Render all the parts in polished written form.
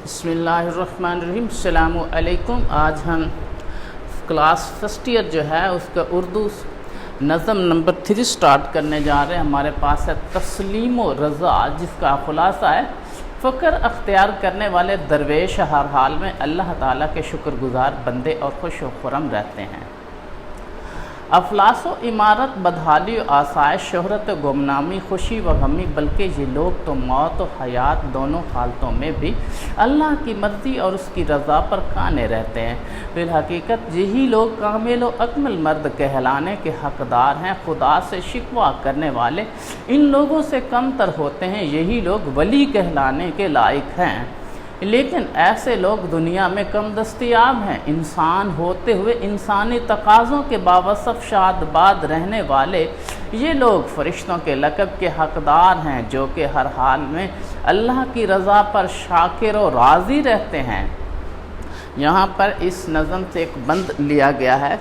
بسم اللہ الرحمن الرحیم۔ السلام علیکم۔ آج ہم کلاس فرسٹ ایئر جو ہے اس کا اردو نظم نمبر 3 سٹارٹ کرنے جا رہے ہیں۔ ہمارے پاس ہے تسلیم و رضا، جس کا خلاصہ ہے فقر اختیار کرنے والے درویش ہر حال میں اللہ تعالیٰ کے شکر گزار بندے اور خوش و خرم رہتے ہیں۔ افلاس و عمارت، بدحالی و آسائش، شہرت و گمنامی، خوشی و غمی، بلکہ یہ لوگ تو موت و حیات دونوں حالتوں میں بھی اللہ کی مرضی اور اس کی رضا پر قانے رہتے ہیں۔ بالحقیقت یہی لوگ کامل و اکمل مرد کہلانے کے حقدار ہیں۔ خدا سے شکوہ کرنے والے ان لوگوں سے کم تر ہوتے ہیں، یہی لوگ ولی کہلانے کے لائق ہیں۔ لیکن ایسے لوگ دنیا میں کم دستیاب ہیں۔ انسان ہوتے ہوئے انسانی تقاضوں کے باوصف شاد باد رہنے والے یہ لوگ فرشتوں کے لقب کے حقدار ہیں، جو کہ ہر حال میں اللہ کی رضا پر شاکر و راضی رہتے ہیں۔ یہاں پر اس نظم سے ایک بند لیا گیا ہے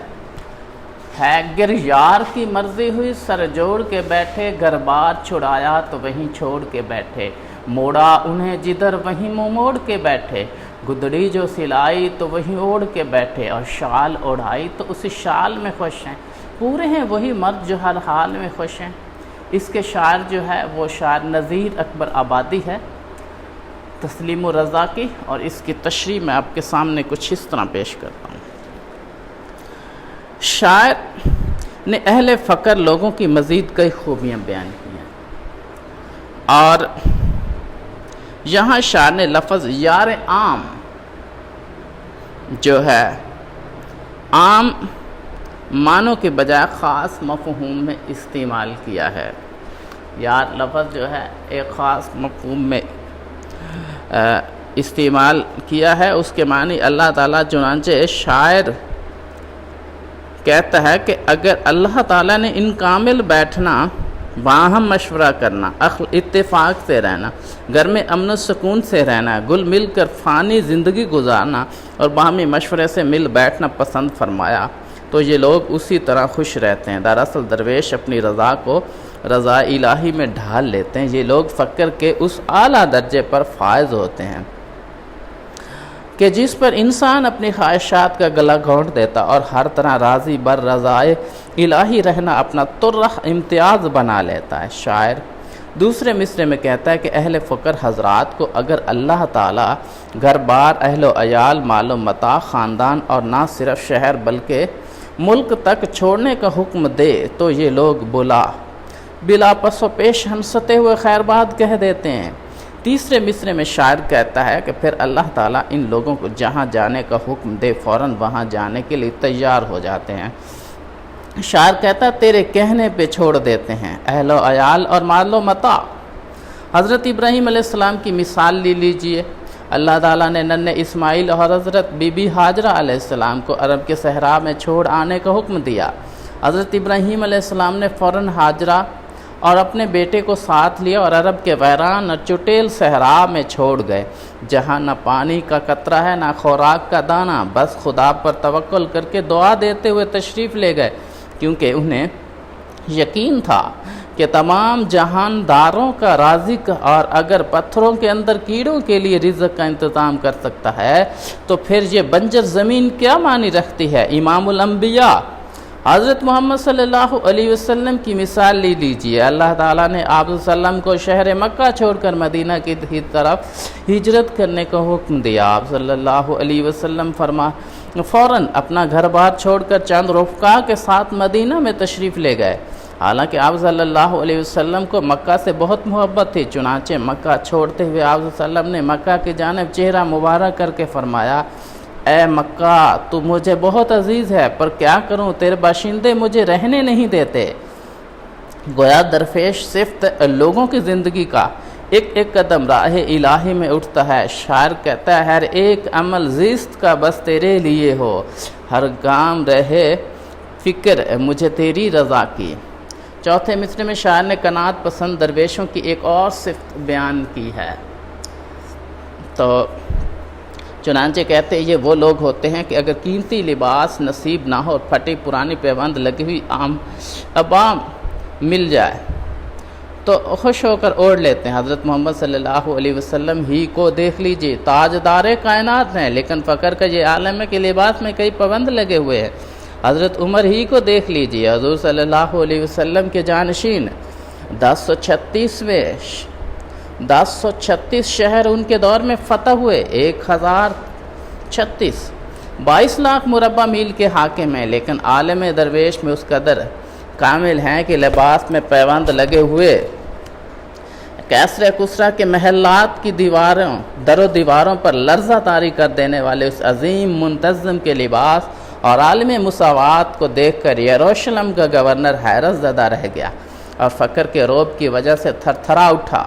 گر یار کی مرضی ہوئی، سر جوڑ کے بیٹھے، گھر بار چھڑایا تو وہیں چھوڑ کے بیٹھے، موڑا انہیں جدھر وہیں منہ موڑ کے بیٹھے، گدڑی جو سلائی تو وہیں اوڑھ کے بیٹھے، اور شال اوڑھائی تو اسی شال میں خوش ہیں۔ پورے ہیں وہی مرد جو ہر حال میں خوش ہیں۔ اس کے شاعر جو ہے وہ شاعر نذیر اکبر آبادی ہے، تسلیم و رضا کی، اور اس کی تشریح میں آپ کے سامنے کچھ اس طرح پیش کرتا ہوں۔ شاعر نے اہل فقر لوگوں کی مزید کئی خوبیاں بیان کی ہیں، اور یہاں شاعر نے لفظ یار عام جو ہے عام معنوں کے بجائے خاص مفہوم میں استعمال کیا ہے۔ یار لفظ جو ہے ایک خاص مفہوم میں استعمال کیا ہے، اس کے معنی اللہ تعالیٰ چنانچہ شاعر کہتا ہے کہ اگر اللہ تعالیٰ نے ان کامل بیٹھنا، باہم مشورہ کرنا، اتفاق سے رہنا، گھر میں امن و سکون سے رہنا، گل مل کر فانی زندگی گزارنا اور باہمی مشورے سے مل بیٹھنا پسند فرمایا تو یہ لوگ اسی طرح خوش رہتے ہیں۔ دراصل درویش اپنی رضا کو رضا الہی میں ڈھال لیتے ہیں۔ یہ لوگ فقر کے اس اعلیٰ درجے پر فائز ہوتے ہیں کہ جس پر انسان اپنی خواہشات کا گلا گھونٹ دیتا اور ہر طرح راضی بر رضائے الہی رہنا اپنا طرح امتیاز بنا لیتا ہے۔ شاعر دوسرے مصرے میں کہتا ہے کہ اہل فقر حضرات کو اگر اللہ تعالیٰ گھر بار، اہل و عیال، مال و متاع، خاندان اور نہ صرف شہر بلکہ ملک تک چھوڑنے کا حکم دے تو یہ لوگ بلا پس و پیش ہنستے ہوئے خیر باد کہہ دیتے ہیں۔ تیسرے مصرے میں شاعر کہتا ہے کہ پھر اللہ تعالیٰ ان لوگوں کو جہاں جانے کا حکم دے فوراً وہاں جانے کے لیے تیار ہو جاتے ہیں۔ شاعر کہتا ہے تیرے کہنے پہ چھوڑ دیتے ہیں اہل و عیال اور مال و متاع۔ حضرت ابراہیم علیہ السلام کی مثال لے لیجئے۔ اللہ تعالیٰ نے ننھے اسماعیل اور حضرت بی بی ہاجرہ علیہ السلام کو عرب کے صحرا میں چھوڑ آنے کا حکم دیا۔ حضرت ابراہیم علیہ السلام نے فوراً ہاجرہ اور اپنے بیٹے کو ساتھ لیا اور عرب کے ویران اور چٹیل صحرا میں چھوڑ گئے، جہاں نہ پانی کا قطرہ ہے نہ خوراک کا دانہ، بس خدا پر توکل کر کے دعا دیتے ہوئے تشریف لے گئے، کیونکہ انہیں یقین تھا کہ تمام جہانداروں کا رازق اور اگر پتھروں کے اندر کیڑوں کے لیے رزق کا انتظام کر سکتا ہے تو پھر یہ بنجر زمین کیا معنی رکھتی ہے۔ امام الانبیاء حضرت محمد صلی اللہ علیہ وسلم کی مثال لے لیجئے۔ اللہ تعالیٰ نے آپ صلی اللہ علیہ وسلم کو شہر مکہ چھوڑ کر مدینہ کی طرف ہجرت کرنے کا حکم دیا۔ آپ صلی اللہ علیہ وسلم فوراً اپنا گھر بار چھوڑ کر چند رفقا کے ساتھ مدینہ میں تشریف لے گئے۔ حالانکہ آپ صلی اللہ علیہ وسلم کو مکہ سے بہت محبت تھی، چنانچہ مکہ چھوڑتے ہوئے آپ صلی اللہ علیہ وسلم نے مکہ کی جانب چہرہ مبارک کر کے فرمایا، اے مکہ تو مجھے بہت عزیز ہے، پر کیا کروں تیرے باشندے مجھے رہنے نہیں دیتے۔ گویا درفیش صفت لوگوں کی زندگی کا ایک ایک قدم راہ الہی میں اٹھتا ہے۔ شاعر کہتا ہے ہر ایک عمل زیست کا بس تیرے لیے ہو، ہر گام رہے فکر مجھے تیری رضا کی۔ چوتھے مصرے میں شاعر نے قناعت پسند درویشوں کی ایک اور صفت بیان کی ہے، تو چنانچہ کہتے ہیں یہ وہ لوگ ہوتے ہیں کہ اگر قیمتی لباس نصیب نہ ہو اور پھٹی پرانی پیوند لگی ہوئی عام عبام مل جائے تو خوش ہو کر اوڑھ لیتے ہیں۔ حضرت محمد صلی اللہ علیہ وسلم ہی کو دیکھ لیجئے، تاجدار کائنات ہیں، لیکن فقر کا یہ عالم ہے کہ لباس میں کئی پابند لگے ہوئے ہیں۔ حضرت عمر ہی کو دیکھ لیجئے، حضور صلی اللہ علیہ وسلم کے جانشین، 1036 شہر ان کے دور میں فتح ہوئے، 1036، 22 لاکھ مربع میل کے حاکم ہیں، لیکن عالم درویش میں اس قدر کامل ہیں کہ لباس میں پیوند لگے ہوئے کیسرا کسرا کے محلات کی در و دیواروں پر لرزہ طاری کر دینے والے اس عظیم منتظم کے لباس اور عالم مساوات کو دیکھ کر یروشلم کا گورنر حیرت زدہ رہ گیا اور فقر کے رعب کی وجہ سے تھر تھرا اٹھا۔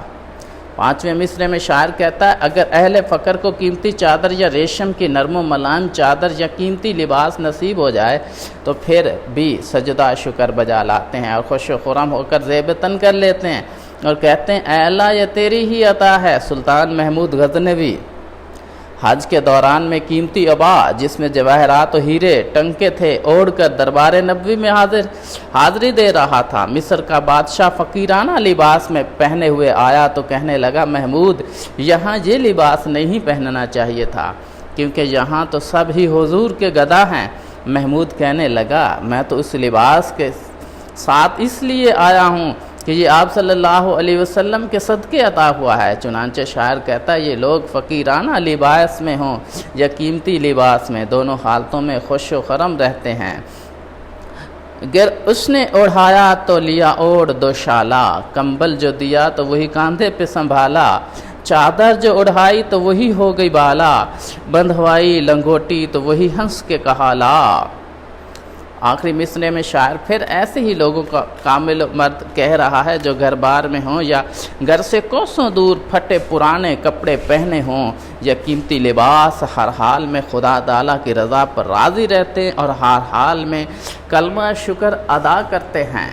5ویں مصرے میں شاعر کہتا ہے، اگر اہل فقر کو قیمتی چادر یا ریشم کی نرم و ملائم چادر یا قیمتی لباس نصیب ہو جائے تو پھر بھی سجدہ شکر بجا لاتے ہیں اور خوش و خرم ہو کر زیب تن کر لیتے ہیں اور کہتے ہیں، اے اللہ یہ تیری ہی عطا ہے۔ سلطان محمود غزنوی حج کے دوران میں قیمتی عبا جس میں جواہرات و ہیرے ٹنکے تھے اوڑھ کر دربار نبوی میں حاضری دے رہا تھا۔ مصر کا بادشاہ فقیرانہ لباس میں پہنے ہوئے آیا تو کہنے لگا، محمود یہاں یہ لباس نہیں پہننا چاہیے تھا کیونکہ یہاں تو سب ہی حضور کے گدا ہیں۔ محمود کہنے لگا، میں تو اس لباس کے ساتھ اس لیے آیا ہوں کہ یہ آپ صلی اللہ علیہ وسلم کے صدقے عطا ہوا ہے۔ چنانچہ شاعر کہتا ہے، یہ لوگ فقیرانہ لباس میں ہوں یا قیمتی لباس میں، دونوں حالتوں میں خوش و خرم رہتے ہیں۔ گر اس نے اوڑھایا تو لیا اوڑھ دوشالہ، کمبل جو دیا تو وہی کاندھے پہ سنبھالا، چادر جو اڑھائی تو وہی ہو گئی بالا، بندھوائی لنگوٹی تو وہی ہنس کے کہالا۔ آخری مصرے میں شاعر پھر ایسے ہی لوگوں کا کامل مرد کہہ رہا ہے جو گھر بار میں ہوں یا گھر سے کوسوں دور پھٹے پرانے کپڑے پہنے ہوں یا قیمتی لباس، ہر حال میں خدا تعالیٰ کی رضا پر راضی رہتے اور ہر حال میں کلمہ شکر ادا کرتے ہیں۔